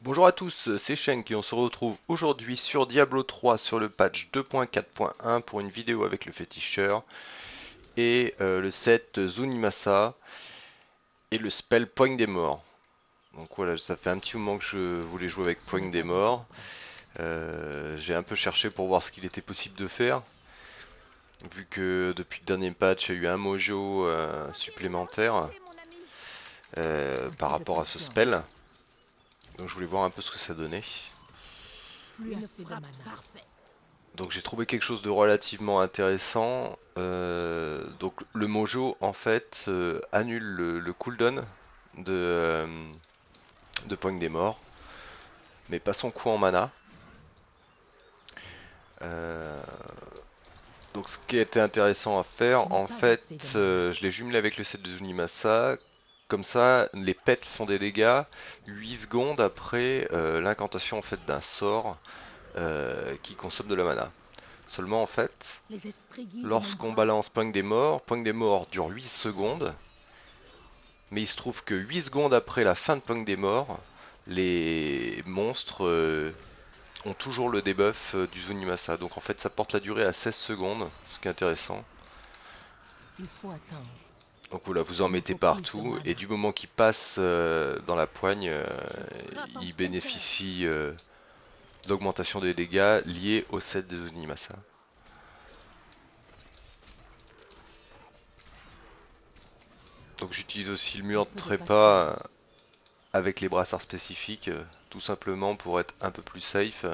Bonjour à tous, c'est Shenk et on se retrouve aujourd'hui sur Diablo 3 sur le patch 2.4.1 pour une vidéo avec le féticheur et le set Zunimasa et le spell Poigne des Morts. Donc voilà, ça fait un petit moment que je voulais jouer avec Ce n'est Poigne des pas encore Morts. prêt. J'ai un peu cherché pour voir ce qu'il était possible de faire, vu que depuis le dernier patch il y a eu un mojo Sentiez-vous-en supplémentaire chargé, mon ami. Un par peu de rapport à ce spell. patience. Donc je voulais voir un peu ce que ça donnait. Plus Une assez de frappe mana. Parfaite. Donc j'ai trouvé quelque chose de relativement intéressant. Donc le Mojo en fait annule le cooldown de Poigne des Morts, mais pas son coût en mana. Euh, donc ce qui a été intéressant à Je faire, n'ai en pas fait, assez de mana. je l'ai jumelé avec le set de Zunimasa. Comme ça, les pets font des dégâts 8 secondes après l'incantation en fait d'un sort qui consomme de la mana. Seulement en fait, Les esprits guident mon lorsqu'on bras. balance Poigne des Morts dure 8 secondes, mais il se trouve que 8 secondes après la fin de Poigne des Morts, les monstres ont toujours le debuff du Zunimasa. Donc en fait ça porte la durée à 16 secondes, ce qui est intéressant. Il faut attendre. Donc voilà, vous en Il me mettez faut plus de partout, et mana. du moment qu'il passe dans la poigne, Je frappe en il plein cœur. bénéficie de l'augmentation des dégâts liés au set de Zunimasa. Donc j'utilise aussi le Un mur de peu de trépas patience. avec les brassards spécifiques, tout simplement pour être un peu plus safe.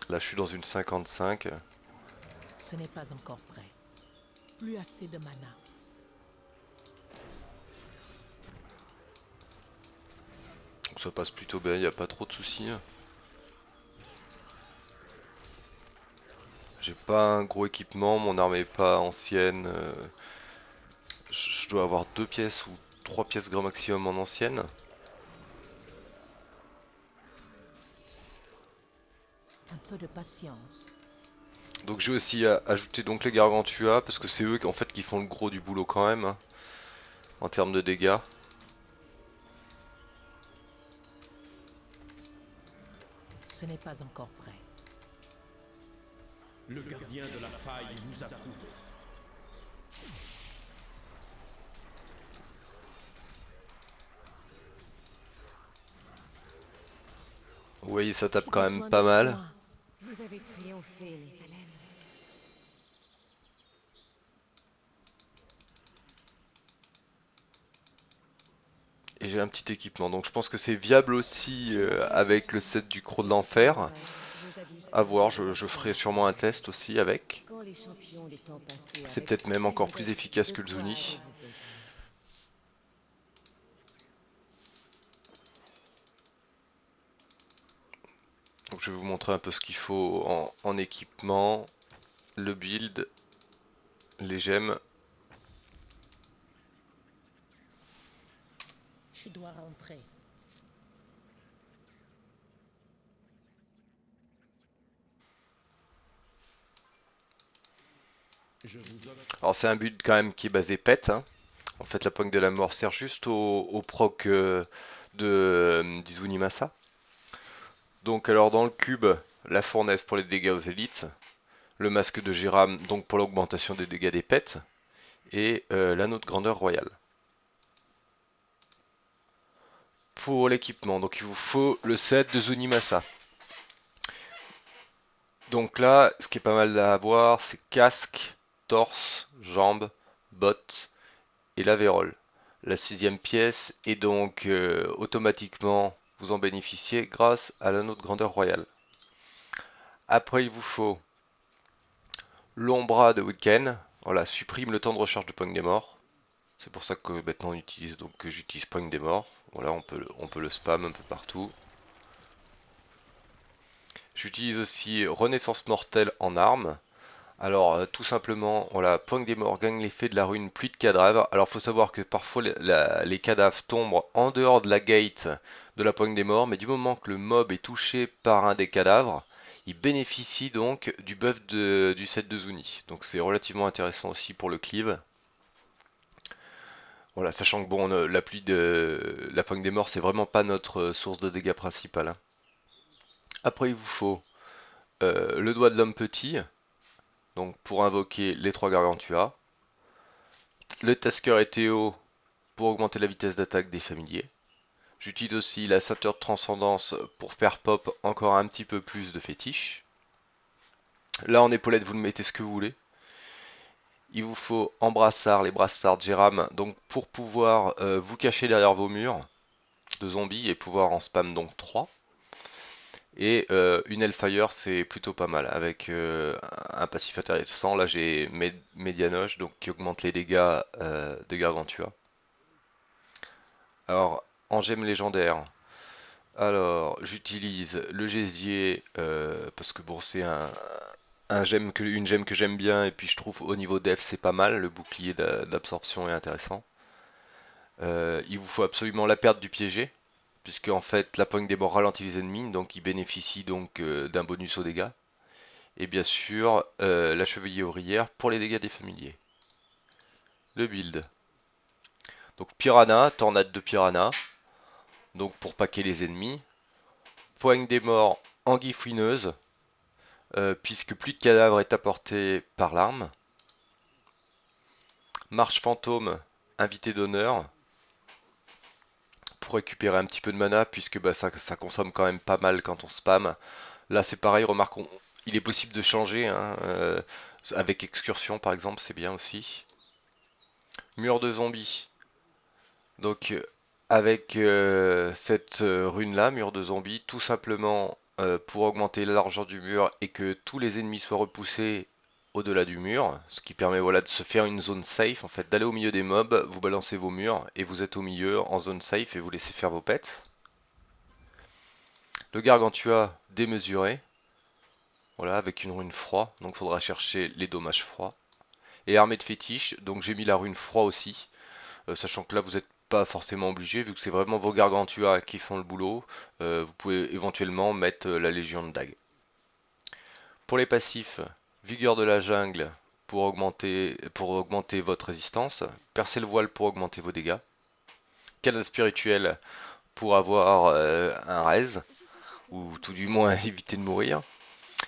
Là je suis dans une 55, Ce n'est pas encore prêt. Plus assez de mana. donc ça passe plutôt bien, il n'y a pas trop de soucis. J'ai pas un gros équipement, mon arme est pas ancienne. Je dois avoir 2 pièces ou 3 pièces grand maximum en ancienne. Un peu de patience. Donc j'ai aussi ajouté donc les Gargantua parce que c'est eux en fait qui font le gros du boulot quand même hein, en termes de dégâts. Ce n'est pas encore prêt. Le gardien de la faille vous approuve. Vous voyez ça tape quand Prenez même soin de pas mal. soi. Vous avez triomphé, les Valen. Et j'ai un petit équipement donc je pense que c'est viable aussi J'ai la haine avec le magique set du Croc de qui l'Enfer. dévorait vos jadis À frères voir, des je astres ferai sûrement un inférieurs. test aussi avec. Quand les champions des temps passés C'est avaient peut-être même encore plus peut-être efficace de que le quoi Zuni. avez-vous besoin? Donc je vais vous montrer un peu ce qu'il faut en équipement, le build, les gemmes. Je dois rentrer. Je vous offre. Alors c'est un build quand même qui est basé pet, hein. En fait la poigne de la mort sert juste au proc du Zunimasa. Donc alors dans le cube, la fournaise pour les dégâts aux élites, le masque de Giram donc pour l'augmentation des dégâts des pets, et l'anneau de grandeur royale. Pour l'équipement, donc il vous faut le set de Zunimasa. Donc là, ce qui est pas mal à avoir, c'est casque, torse, jambes, bottes et la vérole. La 6e pièce est donc automatiquement vous en bénéficiez grâce à l'anneau de grandeur royale. Après, il vous faut l'ombra de week-end. Voilà, supprime le temps de recharge de Poigne des Morts. C'est pour ça que maintenant on utilise donc que j'utilise Poigne des Morts. Voilà, on peut le spam un peu partout. J'utilise aussi Renaissance mortelle en arme. Alors tout simplement, voilà, Poigne des Morts gagne l'effet de la rune pluie de cadavres. Alors faut savoir que parfois les cadavres tombent en dehors de la gate de la Poigne des Morts, mais du moment que le mob est touché par un des cadavres, il bénéficie donc du buff du set de Zuni. Donc c'est relativement intéressant aussi pour le cleave. Voilà, sachant que bon, la pluie de la poigne des morts, c'est vraiment pas notre source de dégâts principale, hein. Après, il vous faut le doigt de l'homme petit, donc pour invoquer les 3 Gargantua, le Tasker et Théo pour augmenter la vitesse d'attaque des familiers. J'utilise aussi la ceinture de transcendance pour faire pop encore un petit peu plus de fétiches. Là en épaulette, vous le mettez ce que vous voulez. Il vous faut en brassard, les brassards de Jéram, donc pour pouvoir vous cacher derrière vos murs de zombies et pouvoir en spam donc 3. Et une Hellfire, c'est plutôt pas mal avec un passif intéressant. Là j'ai Medianoche, donc qui augmente les dégâts de Gargantua. Alors en gemme légendaire, alors j'utilise le gésier parce que bon c'est une gemme que j'aime bien et puis je trouve au niveau def c'est pas mal, le bouclier d'absorption est intéressant. Il vous faut absolument la perte du piégé, puisque en fait la poigne des morts ralentit les ennemis, donc il bénéficie donc d'un bonus aux dégâts. Et bien sûr la chevalier ouvrière pour les dégâts des familiers. Le build. Donc Piranha, tornade de Piranha, donc pour paquer les ennemis. Poigne des morts anguille fouineuse, puisque plus de cadavres est apporté par l'arme. Marche fantôme, invité d'honneur, pour récupérer un petit peu de mana, puisque bah, ça consomme quand même pas mal quand on spam. Là c'est pareil, remarquons, il est possible de changer, hein, avec excursion par exemple, c'est bien aussi. Mur de zombies. Donc avec cette rune là, mur de zombies, tout simplement pour augmenter la largeur du mur et que tous les ennemis soient repoussés au-delà du mur, ce qui permet voilà, de se faire une zone safe, en fait, d'aller au milieu des mobs, vous balancez vos murs et vous êtes au milieu en zone safe et vous laissez faire vos pets. Le Gargantua démesuré, voilà, avec une rune froid, donc il faudra chercher les dommages froids. Et armée de fétiche, donc j'ai mis la rune froid aussi, sachant que là vous n'êtes pas forcément obligé, vu que c'est vraiment vos Gargantua qui font le boulot, vous pouvez éventuellement mettre la Légion de Dague. Pour les passifs, vigueur de la jungle pour augmenter votre résistance, percer le voile pour augmenter vos dégâts, canal spirituel pour avoir un raise, ou tout du moins éviter de mourir,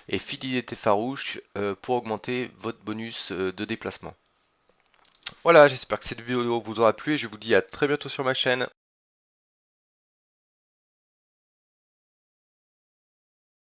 et fidélité farouche pour augmenter votre bonus de déplacement. Voilà, j'espère que cette vidéo vous aura plu et je vous dis à très bientôt sur ma chaîne.